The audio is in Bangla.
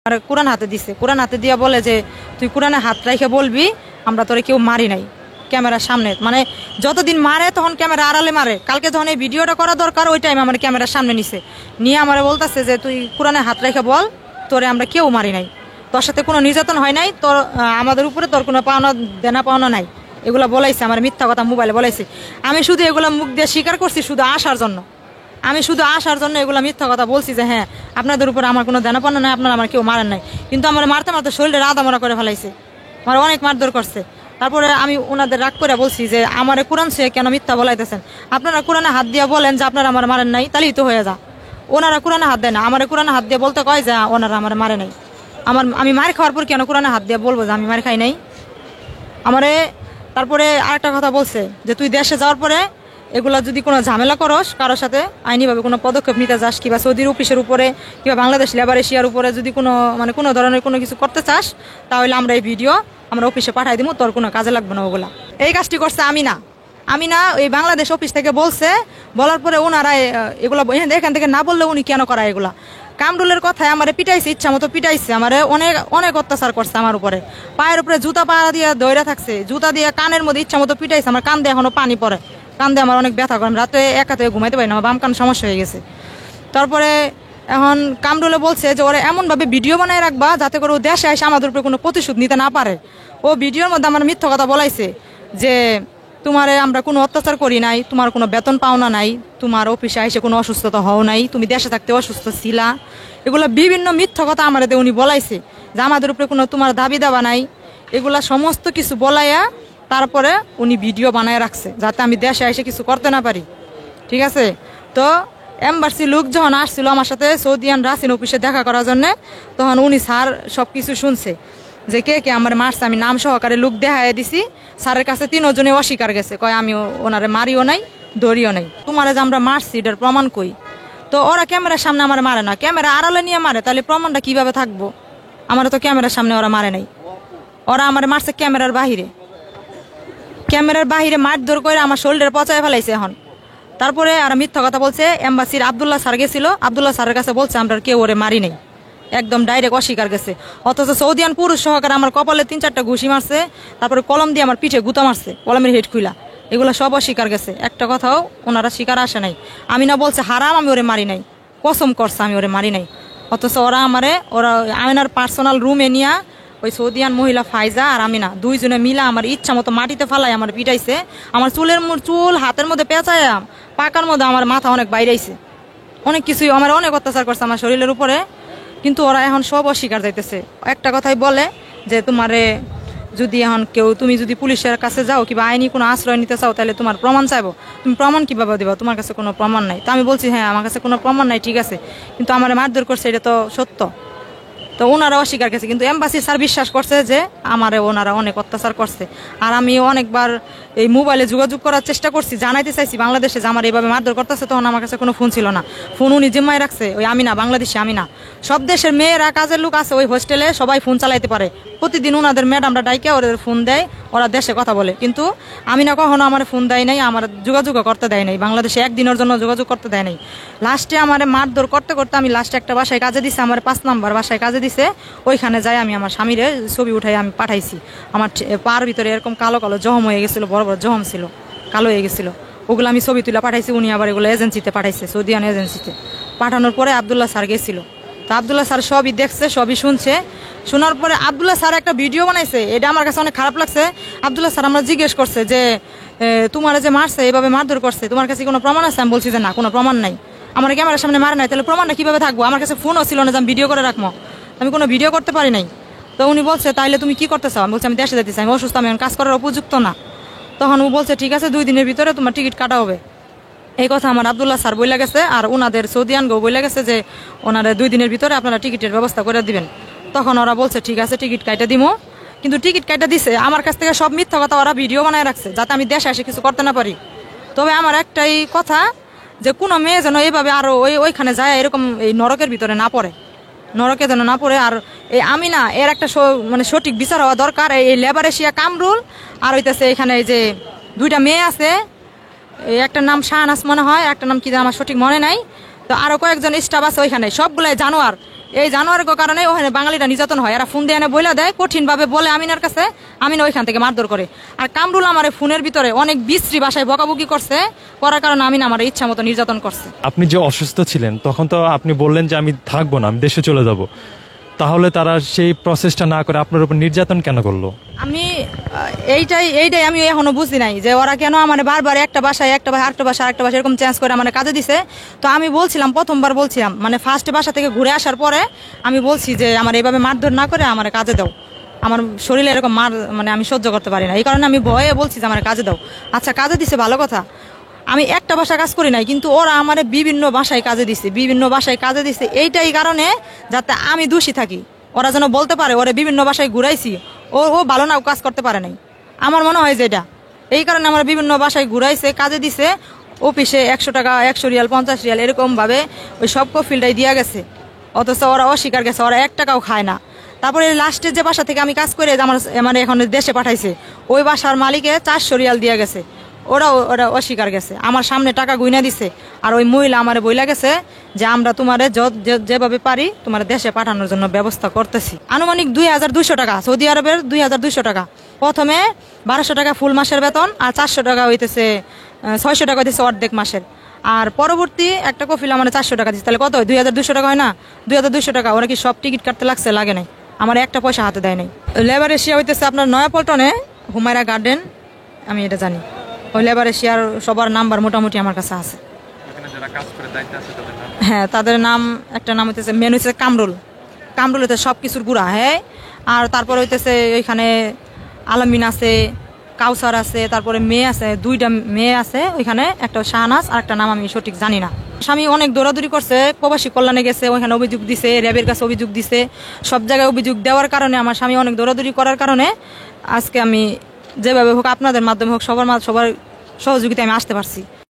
আর কোরআন হাতে দিছে, কোরআন হাতে দিয়া বলে যে তুই কোরআনে হাত রাইখে বলবি আমরা তোরে কেউ মারি নাই ক্যামেরার সামনে। মানে যতদিন মারে তখন ক্যামেরা আড়ালে মারে। কালকে যখন এই ভিডিওটা করা দরকার ওই টাইমে আমার ক্যামেরার সামনে নিছে, নিয়ে আমার বলতেছে যে তুই কোরআনে হাত রাইখে বল তোরে আমরা কেউ মারি নাই, তোর সাথে কোনো নির্যাতন হয় নাই, তোর আমাদের উপরে তোর কোনো পাওনা দেনা পাওনা নাই, এগুলো বলাইছে। আমার মিথ্যা কথা মোবাইলে বলাইছে। আমি শুধু এগুলো মুখ দিয়ে স্বীকার করছি শুধু আসার জন্য, আমি শুধু আসার জন্য এগুলো মিথ্যা কথা বলছি যে হ্যাঁ আপনাদের উপর আমার কোনো দেনা পাওনা নাই, আপনারা আমার কেউ মারেন নাই। কিন্তু আমার মারতে মারতে শরীরে আদামরা করে ফেলাইছে, আমার অনেক মারধর করছে। তারপরে আমি ওনাদের রাগ করে বলছি যে আমার কোরআন সে কেন মিথ্যা বলাইতেছেন, আপনারা কোরআনে হাত দিয়ে বলেন যে আপনারা আমার মারেন নাই, তাহলেই তো হয়ে যা। ওনারা কোরআনে হাত দেয় না, আমার কোরআনে হাত দিয়ে বলতে কয় যে ওনারা আমার মারে নাই। আমি মার খাওয়ার পর কেন কোরআনে হাত দিয়ে বলবো যে আমি মার খাই নাই আমারে। তারপরে আরেকটা কথা বলছে যে তুই দেশে যাওয়ার পরে এগুলা যদি কোনো ঝামেলা করস কারোর সাথে আইনিভাবে কোনো পদক্ষেপ নিতে চাস, কিংবা সৌদির অফিসের উপরে কিংবা বাংলাদেশ লেবার এশিয়ার উপরে যদি কোনো কোনো ধরনের কোনো কিছু করতে চাস, তাহলে আমরা এই ভিডিও আমরা অফিসে পাঠাই দিব, তোর কোনো কাজে লাগবে না ওগুলা। এই কাজটি করছে আমি না এই বাংলাদেশ অফিস থেকে বলছে, বলার পরে ওনারা এগুলো এখান থেকে না বললে উনি কেন করায় এগুলা। কামরুলের কথায় আমার পিটাইছে, ইচ্ছা মতো পিটাইছে, আমার অনেক অনেক অত্যাচার করছে আমার উপরে। পায়ের উপরে জুতা পা দিয়ে দৌড়ে থাকছে, জুতা দিয়ে কানের মধ্যে ইচ্ছা মতো পিটাইছে, আমার কান দিয়ে এখনো পানি পড়ে, কান দিয়ে আমার অনেক ব্যথা করে, রাতে একাতে ঘুমাইতে পারি না, আমার বাম কান সমস্যা হয়ে গেছে। তারপরে এখন কামরুলে বলছে যে ওরা এমনভাবে ভিডিও বানায় রাখবা যাতে করে ও দেশে এসে আমাদের উপরে কোনো প্রতিশোধ নিতে না পারে। ও ভিডিওর মধ্যে আমার মিথ্যা কথা বলাইছে যে তোমারে আমরা কোনো অত্যাচার করি নাই, তোমার কোনো বেতন পাওনা নাই, তোমার অফিসে এসে কোনো অসুস্থতা হও নাই, তুমি দেশে থাকতে অসুস্থ ছিলা, এগুলো বিভিন্ন মিথ্যা কথা আমাদের উনি বলাইছে যে আমাদের উপরে কোনো তোমার দাবি দাবা নাই। এগুলা সমস্ত কিছু বলাইয়া তারপরে উনি ভিডিও বানায় রাখছে যাতে আমি দেশে এসে কিছু করতে না পারি। ঠিক আছে, তো এম্বাসি লোক যখন আসছিল আমার সাথে সৌদিয়ান রাসিন অফিসে দেখা করার জন্য, তখন উনি স্যার সব কিছু শুনছে যে কে কে আমার মারছে। আমি নাম সহকারে লোক দেখাই দিছি, স্যারের কাছে 3 জনে অস্বীকার গেছে, কয় আমি ওনারে মারিও নাই ধরিও নাই, তোমারে যে আমরা মারছি এটার প্রমাণ কই। তো ওরা ক্যামেরার সামনে আমার মারে না, ক্যামেরা আড়ালে নিয়ে মারে, তাহলে প্রমাণটা কিভাবে থাকবো? আমার তো ক্যামেরার সামনে ওরা মারে নাই, ওরা আমার মারছে ক্যামেরার বাহিরে মারধর করে আমার শরীরের পচায় ফেলাইছে এখন। তারপরে আর মিথ্যা কথা বলছে, এম্বাসির আবদুল্লাহ স্যার গেছিল, আবদুল্লাহ স্যারের কাছে বলছে আমরা কেউ ওরে মারি নাই, একদম ডাইরেক্ট অস্বীকার গেছে। অথচ সৌদিয়ান পুরুষ সহকারে আমার কপালে 3-4টা ঘুষি মারছে, তারপরে কলম দিয়ে আমার পিঠে গুতা মারছে, কলমের হেড খুইলা, এগুলো সব অস্বীকার গেছে, একটা কথাও ওনারা স্বীকার আসে নাই। আমি না বলছে হারাম আমি ওরে মারি নাই, কসম করছে আমি ওরে মারি নাই। অথচ ওরা আমিনার পার্সোনাল রুমে নিয়া ওই সৌদিয়ান মহিলা ফাইজা আর আমি না 2 জনে মিলা আমার ইচ্ছা মতো মাটিতে ফালাই আমার পিটাইছে, আমার চুল হাতের মধ্যে পেঁচায়, পাকার মধ্যে আমার মাথা অনেক বাইরাইছে, অনেক কিছুই আমার অনেক অত্যাচার করছে আমার শরীরের উপরে। কিন্তু ওরা এখন সব অস্বীকার যাইতেছে, একটা কথাই বলে যে তোমারে যদি এখন তুমি যদি পুলিশের কাছে যাও কিংবা আইনি কোনো আশ্রয় নিতে চাও তাহলে তোমার প্রমাণ চাইবো, তুমি প্রমাণ কিভাবে দিবা, তোমার কাছে কোনো প্রমাণ নাই। তো আমি বলছি হ্যাঁ আমার কাছে কোনো প্রমাণ নাই, ঠিক আছে, কিন্তু আমার মারধর করছে এটা তো সত্য। তো ওনারা অস্বীকার করছে, কিন্তু এম্বাসি স্যার বিশ্বাস করছে যে আমারে ওনারা অনেক অত্যাচার করছে। আর আমি অনেকবার এই মোবাইলে যোগাযোগ করার চেষ্টা করছি, জানাইতে চাইছি বাংলাদেশে যে আমার এইভাবে মারধর করতেছে, তখন আমার কাছে কোনো ফোন ছিল না, ফোন উনি জিম্মায় রাখছে ওই আমি না বাংলাদেশে আমি না। সব দেশের মেয়েরা কাজের লোক আছে ওই হোস্টেলে, সবাই ফোন চালাইতে পারে, প্রতিদিন ওনাদের ম্যাডামরা ডাইকে ওদের ফোন দেয়, ওরা দেশে কথা বলে। কিন্তু আমি না কখনো আমার ফোন দেয় নাই, আমার যোগাযোগও করতে দেয় নাই, বাংলাদেশে একদিনের জন্য যোগাযোগ করতে দেয় নাই। লাস্টে আমার মারধর করতে করতে আমি লাস্টে একটা বাসায় কাজে দিছে, আমার 5 নম্বর বাসায় কাজে দিছে, ওইখানে যাই আমি আমার স্বামীরে ছবি উঠাই আমি পাঠাইছি। আমার পার ভিতরে এরকম কালো কালো জহম হয়ে গেছিলো, বড় বড় জহম ছিল, কালো হয়ে গেছিলো, ওগুলো আমি ছবি তুলে পাঠাইছি। উনি আবার এগুলো এজেন্সিতে পাঠাইছে, সৌদিয়ান এজেন্সিতে। পাঠানোর পরে আবদুল্লাহ স্যার গেছিল, তো আবদুল্লাহ স্যার সবই দেখছে, সবই শুনছে। শোনার পরে আবদুল্লাহ স্যার একটা ভিডিও বানাইছে, এটা আমার কাছে অনেক খারাপ লাগছে। আবদুল্লাহ স্যার আমরা জিজ্ঞেস করছে যে তোমার যে মারছে এইভাবে মারধর করছে, তোমার কাছে কোনো প্রমাণ আছে? আমি বলছি যে না কোনো প্রমাণ নাই, আমার ক্যামেরার সামনে মারে নাই, তাহলে প্রমাণটা কিভাবে থাকবো? আমার কাছে ফোনও ছিল না যে আমি ভিডিও করে রাখবো, আমি কোনো ভিডিও করতে পারি নাই। তো উনি বলছে তাইলে তুমি কি করতে চাও? আমি বলছি আমি দেশে যেতে চাই, আমি অসুস্থ, আমি কাজ করার উপযুক্ত না। তখন ও বলছে ঠিক আছে 2 দিনের ভিতরে তোমার টিকিট কাটা হবে। এই কথা আমার আবদুল্লাহ স্যার বইলা গেছে, আর ওনাদের সৌদিয়ান গো বইলা গেছে যে ওনারা 2 দিনের ভিতরে আপনারা টিকিটের ব্যবস্থা করে দিবেন। তখন ওরা বলছে ঠিক আছে টিকিট কাটা দিমো, কিন্তু টিকিট কাটা দিছে আমার কাছ থেকে সব মিথ্যা কথা ওরা ভিডিও বানায় রাখছে যাতে আমি দেশে এসে কিছু করতে না পারি। তবে আমার একটাই কথা যে কোনো মেয়ে যেন এইভাবে আরো ওইখানে যায় এরকম এই নরকের ভিতরে না পড়ে, নরকে যেন না পড়ে। আর এই আমি না এর একটা সঠিক বিচার হওয়া দরকার। এই লেবার এশিয়া কামরুল আর হইতেছে এখানে এই যে 2টা মেয়ে আছে, একটা নাম শাহনাজ মনে হয়, একটা নাম কি আমার সঠিক মনে নাই। তো আরো কয়েকজন স্টাফ আছে ওইখানে, সবগুলাই জানোয়ার। এই জানোয়ারের কারণে ওখানে বাঙালিরা নির্যাতন হয়। এরা ফোন দিয়ে এনে বইলা দেয়, কঠিন ভাবে বলে আমিনার কাছে, আমিনা ওইখান থেকে মারধর করে। আর কামরুল আমার ফোনের ভিতরে অনেক বিশ্রী ভাষায় বকাবকি করছে, করার কারণে আমিনা আমার ইচ্ছা মতো নির্যাতন করছে। আপনি যে অসুস্থ ছিলেন তখন তো আপনি বললেন যে আমি থাকবো না, আমি দেশে চলে যাব, তাহলে তারা সেই প্রসেসটা না করে আপনার উপর নির্যাতন কেন করলো? আমি এইটাই আমি এখনো বুঝি নাই যে ওরা কেন আমার বারবার একটা বাসায় আরেকটা বাসা এরকম চেঞ্জ করে আমার কাজে দিছে। তো আমি বলছিলাম, প্রথমবার বলছিলাম, মানে ফার্স্ট বাসা থেকে ঘুরে আসার পরে আমি বলছি যে আমার এইভাবে মারধর না করে আমার কাজে দাও, আমার শরীরে এরকম মানে আমি সহ্য করতে পারি না, এই কারণে আমি ভয়ে বলছি যে আমার কাজে দাও। আচ্ছা কাজে দিছে ভালো কথা, আমি একটা বাসা কাজ করি নাই, কিন্তু ওরা আমার বিভিন্ন বাসায় কাজে দিছে এইটাই কারণে যাতে আমি দোষী থাকি। ওরা যেন বলতে পারে ওরা বিভিন্ন বাসায় ঘুরাইছি, ও ভালো না কাজ করতে পারে নাই। আমার মনে হয় যে এটা এই কারণে আমার বিভিন্ন বাসায় ঘুরাইছে, কাজে দিছে, অফিসে 100 টাকা 100 রিয়াল 50 রিয়াল এরকম ভাবে ওই সব কফিলটাই দিয়া গেছে। অথচ ওরা অস্বীকার গেছে, ওরা 1 টাকাও খায় না। তারপরে লাস্টে যে বাসা থেকে আমি কাজ করে আমার এখন দেশে পাঠাইছে, ওই বাসার মালিকে 400 রিয়াল দিয়া গেছে, ওরা অস্বীকার গেছে, আমার সামনে টাকা গুইনা দিছে। আর ওই মহিলা আমারে বইলা গেছে যে আমরা তোমারে যেভাবে পারি তোমার দেশে পাঠানোর জন্য ব্যবস্থা করতেছি। আনুমানিক 2200 টাকা, সৌদি আরবের 2200 টাকা। প্রথমে 1200 টাকা ফুল মাসের বেতন, আর 400 টাকা হইতেছে 600 টাকা হইতেছে অর্ধেক মাসের। আর পরবর্তী একটা কফিল আমার 400 টাকা দিচ্ছে, তাহলে কত হয়? 2200 টাকা হয় না? 2200 টাকা। ওরা কি সব টিকিট কাটতে লাগছে? লাগে নাই, আমার একটা পয়সা হাতে দেয় নাই। লেবার এশিয়া হইতেছে আপনার নয়াপল্টনে হুমায়রা গার্ডেন, আমি এটা জানি। ওই লেবার এশিয়ার সবার নাম্বার মোটামুটি আমার কাছে আছে। হ্যাঁ, তাদের নাম, একটা নাম হইতেছে মেন হইতেছে কামরুল হইতে সবকিছুর গুড়া। হ্যাঁ, আর তারপর হইতেছে ওইখানে আলামিন আছে, কাউসার আছে, তারপরে মেয়ে আছে, 2টা মেয়ে আছে ওইখানে, একটা শাহনাজ আর একটা নাম আমি সঠিক জানি না। স্বামী অনেক দৌড়াদৌড়ি করছে, প্রবাসী কল্যাণে গেছে, ওইখানে অভিযোগ দিছে, র্যাবের কাছে অভিযোগ দিছে, সব জায়গায় অভিযোগ দেওয়ার কারণে আমার স্বামী অনেক দৌড়াদৌড়ি করার কারণে আজকে আমি যেভাবে হোক আপনাদের মাধ্যমে হোক সবার সহযোগিতায় আমি আসতে পারছি।